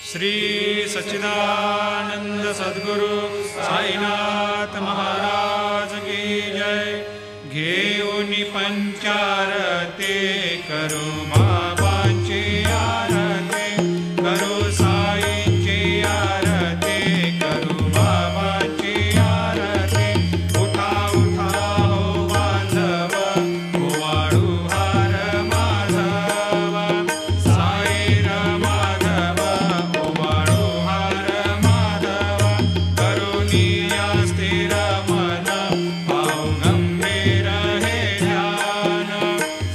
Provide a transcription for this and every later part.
श्री सच्चिदानंद सद्गुरु साईनाथ महाराज की जय। घेऊनी पंचारते करू बाबांची आरती, करू साईंची आरती, करू बाबांची आरती। उठा उठा हो बांधव, ओवाळू हार माधव, साई र माधव, ओवाळू हार माधव। करुणी या स्थिर मन, पाहू गंभीर हे ध्यान,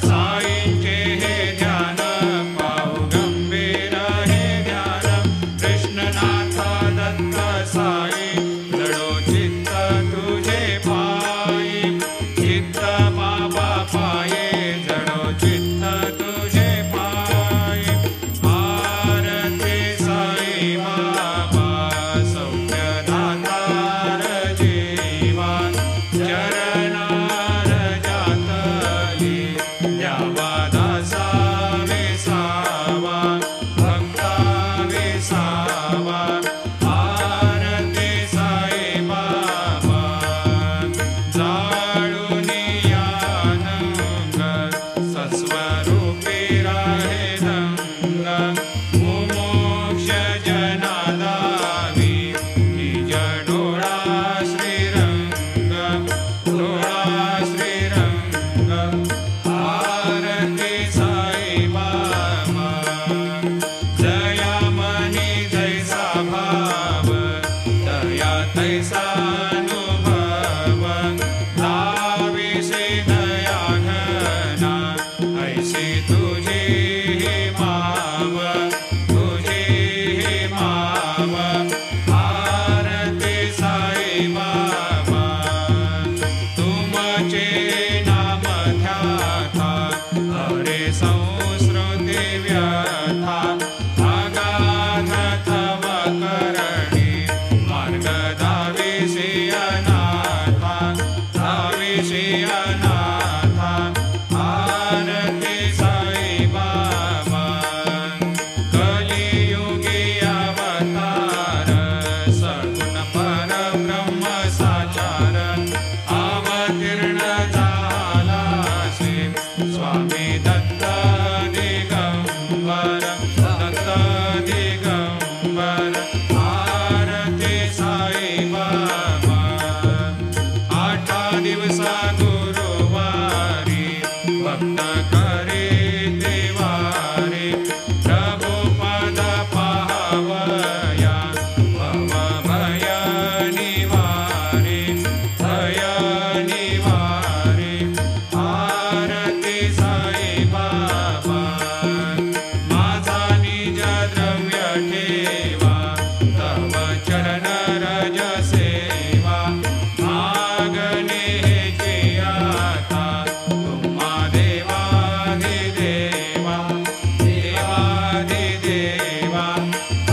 साईंचे हे ध्यान, पाहू गंभीर हे ध्यान। कृष्णनाथ दत्त साई, लढो चित्त तुझे पायी, चित्त बाबा पाये, जडो चित्त तुझे पायी। आरती साई बाबा, सौख्य दातार जीवा, चरणार जातली, द्यावा दासा विसावा, भक्ता विसावा। आरती साई बाबा, जाळूनी यानंग, सस्वरूपी राहे रंग, मुमोक्ष जनादावी, निज डोळा श्रीरंग, डोळा श्रीरंग। आरती साई बाबा, जया मनी जैसा भाव, दया तैसा अनुभव, लाविसे दया घना, ऐसी तुझी ही माव, तुझी ही माव। आरती साई बाबा, तुमचे नाम ध्याता, हरे संस्कृती व्यथा, अगाध तव करणी, मार्ग दाविसी अनाथा, दाविसी अनाथा। आरती साई बाबा, कलियुगी अवतार, सगुण परब्रह्म साचार, अवतीर्ण झालासे, स्वामी दत्त दिगंबर, दत्त दिगंबर। आरती साई बाबा, 8 दिवसा गुरुवारी, भक्त करे देवारे, प्रभु पद पाहवया, भव भय निवारे, भय निवारे। आरती साई बाबा, माझा निज द्रव्य ठेवा, तव चरण रज सेवा, मागणे हेची आता, तुम्हा देवाधिदेवा, देवाधिदेवा।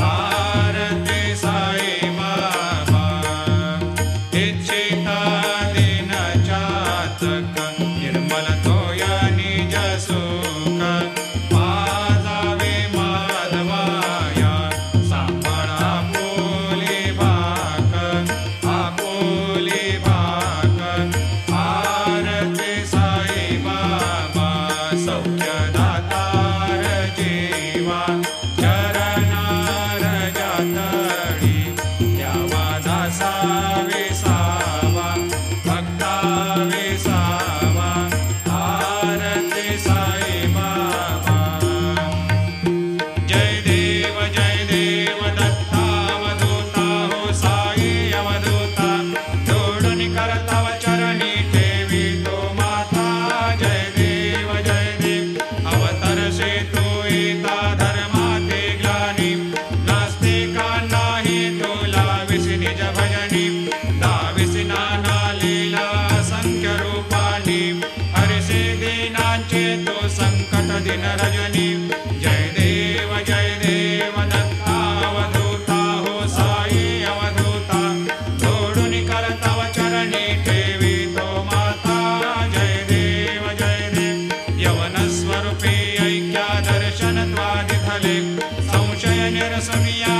आरती साई बाबा, इच्छिता दिन चातक, निर्मल तोया निज सुख, पाजावे माधवाया, सांभाळा आपुली भाक, आपुली भाक। आरती साई बाबा, सौख्य दातार जीवा, चरणार जातळी, द्यावा दासा विसावा, भक्ता विसावा। आरती साई बाबा, जय देव दत्तावधूता, हो साई अवधूता, जोडून करताव चरणी ठेवी तो माता। जय देव अवतरसे तू येता, धर्माते ग्लानी, नास्तिकांनाही तुला विसी निज भजनी, दाविसी नाना लीला असंख्य रूपानी, हरसे दीनांचे तो संकट दिन रजनी। जय देव दत्तावधूता, हो साई अवधूता, जोडून करताव चरणी ठेवी तो माता। जय देव यवन स्वरूपी ऐक्या दर्शन त्वादिधले, संशय निरसनिया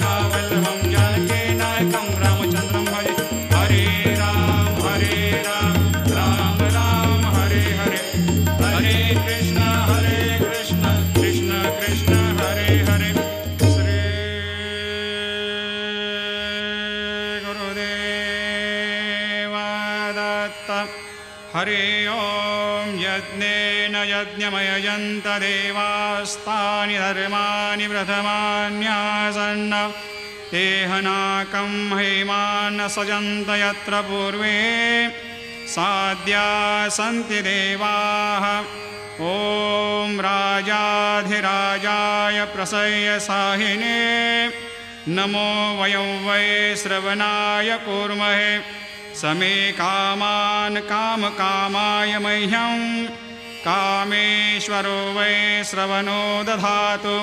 सीतावल्लभं जानकीनायकं रामचन्द्रं भजे हरे राम राम राम हरे हरे हरे कृष्ण कृष्ण कृष्ण हरे हरे श्री गुरुदेव दत्त हरि ओं यज्ञेन यज्ञमयजन्त देवास्तानि धर्माणि प्रथमान्यासन्न तेहनाकं हेमान् सजन्त यत्र पूर्वे साद्या सन्ति देवाः ॐ राजाधिराजाय प्रसह्य साहिने नमो वयं वै श्रवणाय कूर्महे समे कामान् कामकामाय मह्यं कामेश्वरो वै श्रवणो दधातु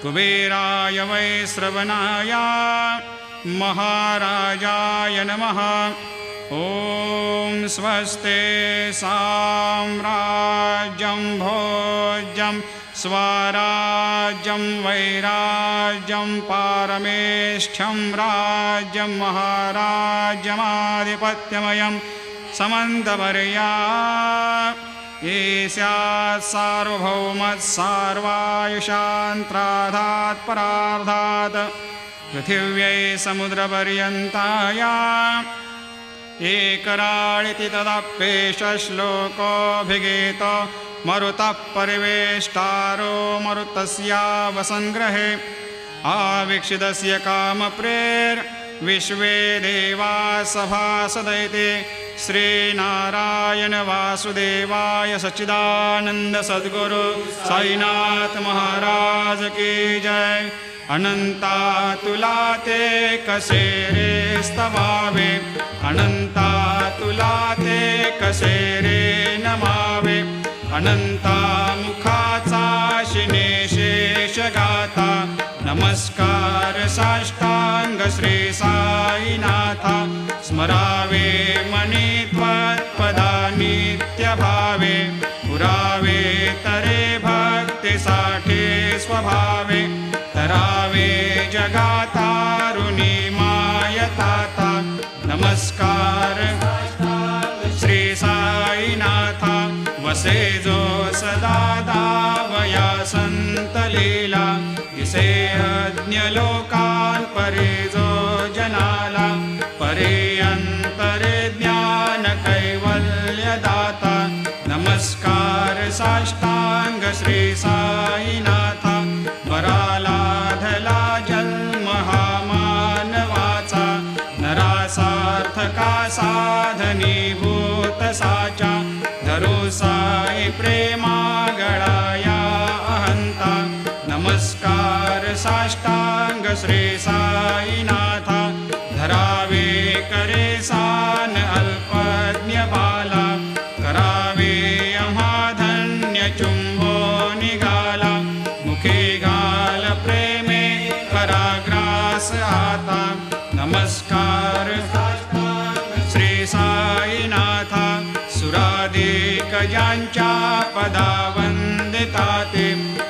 कुबेराय वै श्रवणाय महाराजाय नमः ॐ स्वस्ते साम्राज्यं भोज्यं स्वराज्यं वैराज्यं पारमेष्ठ्यं राज्यं महाराज्यमाधिपत्यमयं समन्तवर्या ईस्यात् सार्वभौमत्सार्वायुषान्त्राधात् परार्धात् पृथिव्यै समुद्रपर्यन्ताया एकराळिति तदप्येष श्लोकोऽभिगीतो मरुतः परिवेष्टारो मरुतस्यावसङ्ग्रहे आवीक्षितस्य कामप्रेर्विश्वे देवा सभासदैते श्रीनारायण वासुदेवाय सच्चिदानन्द सद्गुरु साईनाथ महाराज की जय अनन्तातुलाते कसेरे स्तवावे अनन्तातुलाते कसेरे नमावे अनंता मुखाचा शिनेशेषगाथा नमस्कार साष्टांग श्री साईनाथा स्मरावे मनी त्वत्पदा नित्यभावे पुरावे तरे भक्तिसाठी स्वभावे तरावे जगातारुणी मायताता नमस्कार श्री साईनाथा वसे जो सदा दावया संत लीला दिसे अज्ञलोकान् परे जो जनाला परे अंतरे ज्ञान कैवल्य दाता नमस्कार साष्टांग श्री साईनाथा वरालाधला जन्म हा मानवाचा नरासार्थका साधनीभूत साचा धरो साई प्रेमा गळाया अहंता नमस्कार साष्टांग श्री साईनाथा धरावे करे सान अल्पज्ञ बाला करावे अमाधन्य चुंबो निघाला मुखे घाल प्रेमे कराग्रास आता नमस्कार श्री साईनाथा सुराधिक ज्यांच्या पदा वंदिताते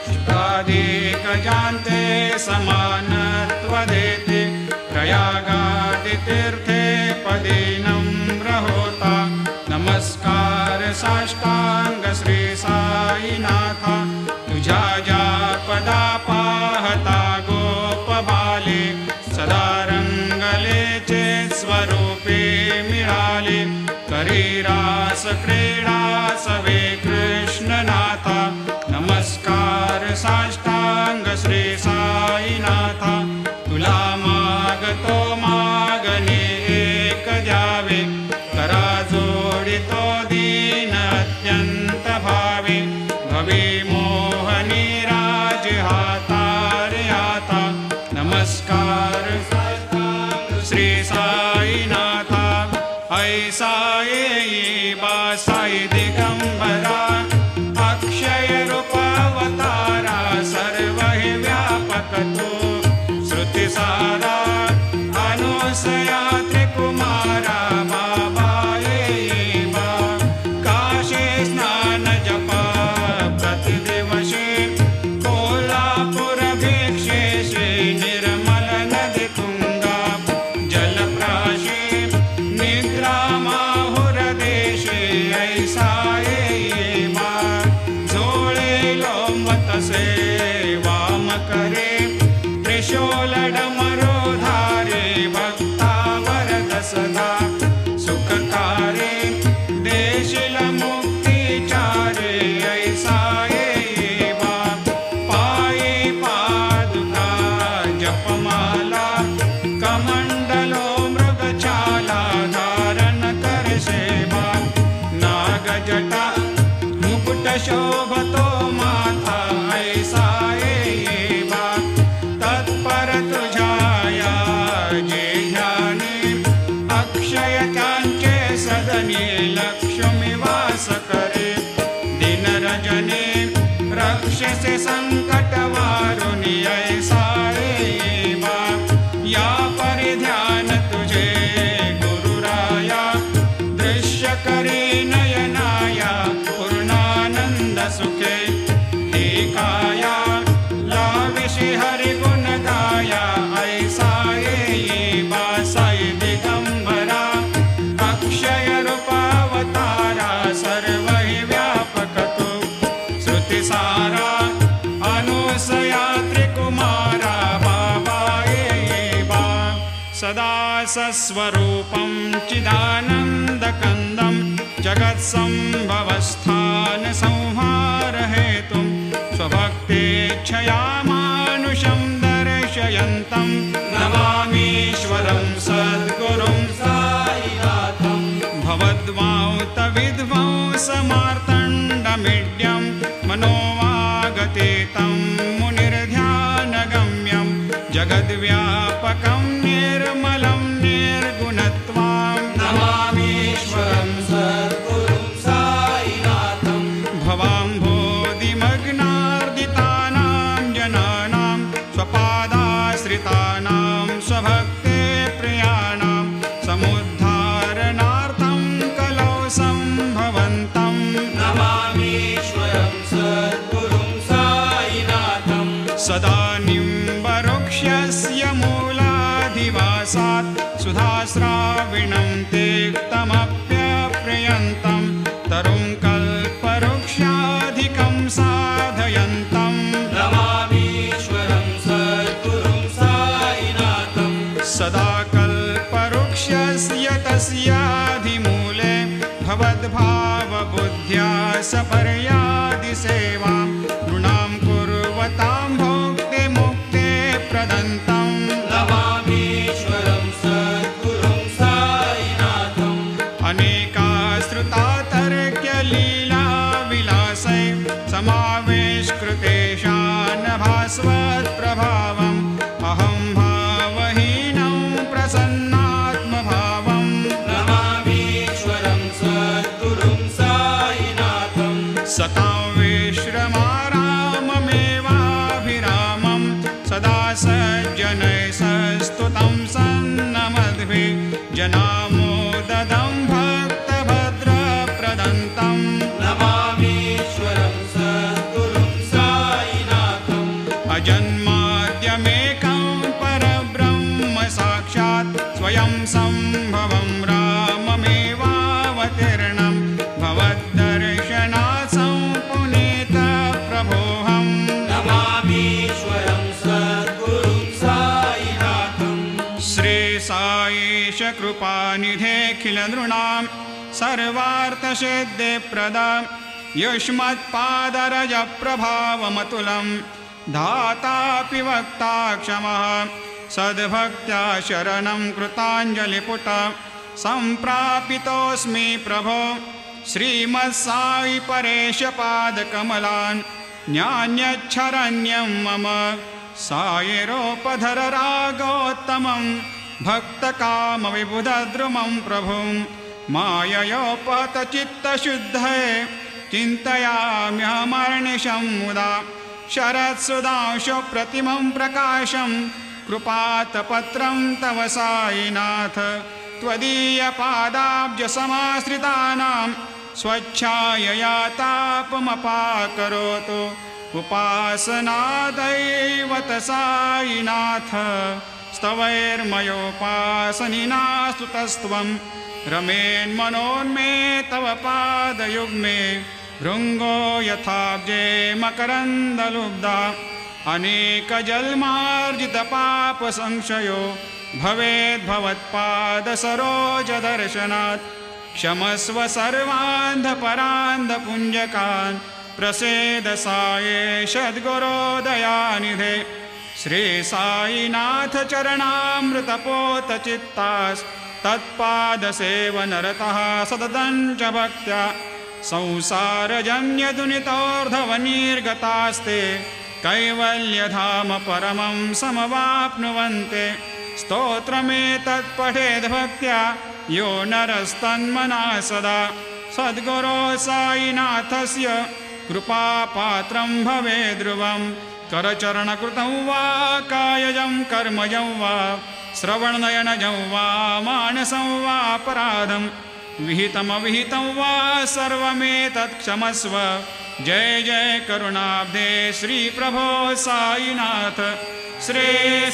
शुद्धाधिक ज्यांते समानत्व देते प्रयागादि तीर्थे पदे नम्र होता नमस्कार साष्टांग श्री साईनाथा तुझ्या ज्या पदा पाहता गोप बाले सदा रंगलेचे स्वरूपे मिळाले करी रास क्रीडा सवे कृष्णनाथा नमस्कार साष्टांग श्री साईनाथा तुला मागतो मागणे एक द्यावे करा जोडितो दीन अत्यंत भावे भवे मोहनी राज हातारे आता नमस्कार श्री साईनाथा ऐसा येई बासाई दिगंबरा अक्षय रूपावतारा सर्व हे व्यापक तो श्रुति सारा अनुसया त्रिकुमारा बाबा येई बा काशी स्नान जपा प्रतिदिवशी कोल्हापुर भिक्षे श्री निर्मल माला कमंडलो मृगछाला धारण कर सेवा नागजटा मुकुट शोभतो माथा ऐसा येवा तत्पर तुझाया जे ध्याने अक्षय त्यांचे सदने लक्ष्मी वास करे दिन रजने रक्षसे संकट वारुणी ऐसा येवा या परिध्यान तुझे गुरुराया दृश्य करे नयनाया पूर्णानंद सुखे एकाया लाविषि हरि गुण गाया ऐसा येवा साई दिगंबरा अक्षय रूपावतारा सर्व व्यापक तू श्रुतिसारा अनुसया त्रिकुमारा बाबा येवा सदा सस्वरूपं चिदानन्दकन्दं जगत्सम्भवस्थान संहार हेतुं स्वभक्तेच्छया मानुषं दर्शयन्तं नमामीश्वरं सद्गुरुं साईनाथं भवद्वांतविध्वंसमार्तण्डमीड्यं मनोवागतीतं मुनिर्ध्यानगम्यं जगद्व्यापकं निर्मलं निर्गुणत्वां नमामीश्वरं सद्गुरुं साईनाथं भवाम्भोधिमग्नार्दितानां जनानां स्वपादाश्रितानां स्वभक्ते प्रियाणां समुद्धारणार्थं कलौ सम्भवन्तं नमामीश्वरं सद्गुरुं साईनाथं सदा निम्बवृक्षस्य मूलाधिवासात् सुधास्राविणं तिक्तमप्यप्रियन्तं तरुं कल्पवृक्षाधिकं साधयन्तं नमामीश्वरं सद्गुरुं साईनाथं सदा कल्पवृक्षस्य तस्याधिमूले भवद्भावबुद्ध्या सपर्यादिसेवां नृणां कुर्वतां भोक्ते प्रदन्तं नमामीश्वरं सद्गुरुं साईनाथं अनेकाश्रुता तर्क्यलीला विलासै समावेशकृतेषान् भास्वत्प्रभावम् अहं भावहीनं प्रसन्नात्मभावं नमामीश्वरं सद्गुरुं साईनाथं सतां विश्रमाराममेवाभिरामं सदा सज्जनैः सस्तुतं सन्नमद्भिः जनामोददं भक्तभद्रप्रदन्तं नमामीश्वरं सद्गुरुं साईनाथम् अजन्माद्यमेकं परब्रह्म साक्षात् स्वयं सम्भवं राममेवावतीर्णं भवद्दर्शनात् सम्पुनीतप्रभोऽहं नमामीश्वरं सद्गुरुं साईनाथं श्री साईश कृपानिधेऽखिलनृणां सर्वार्थसिद्धिप्रदां युष्मत्पादरजप्रभावमतुलं धातापि वक्ता क्षमः सद्भक्त्या शरणं कृताञ्जलिपुट सम्प्रापितोऽस्मि प्रभो श्रीमत्साई परेशपादकमलान् न्यान्यच्छरण्यं मम सायिरोपधर रागोत्तमं भक्तकामविबुधद्रुमं प्रभुं माययोपतचित्तशुद्धये चिन्तयाम्यहमर्निशं मुदा शरत्सुधांशुप्रतिमं प्रकाशं कृपातपत्रं तव साईनाथ त्वदीयपादाब्जसमाश्रितानां स्वच्छायया तापमपाकरोतु उपासनादैवत साईनाथ स्तवैर्मयोपासनिना स्तुतस्त्वं रमेन्मनोन्मे तव पादयुग्मे भृङ्गो यथाब्जे मकरन्दलुब्धा अनेकजन्मार्जितपापसंशयो भवेद्भवत्पादसरोजदर्शनात् क्षमस्व सर्वान्धपरान्धपुञ्जकान् प्रसेद साये सद्गुरो दयानिधे श्री साईनाथ चरणामृतपोत चित्तास् तत्पादसेवनरतः सततं च भक्त्या संसारजन्यदुनितोर्धवनिर्गतास्ते कैवल्यधाम परमं समवाप्नुवन्ते स्तोत्रमेतत्पठेद्भक्त्या यो नरस्तन्मना सदा सद्गुरो साईनाथस्य कृपापात्रं भवेद् ध्रुवं करचरणकृतं वा कायजं कर्मजं वा श्रवणनयनजं वा मानसं वा अपराधं विहितमविहितं वा सर्वमेतत् क्षमस्व जय जय करुणाब्धे श्री प्रभो साईनाथ श्री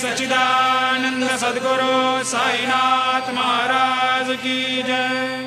सच्चिदानंद सद्गुरु साईनाथ महाराज की जय।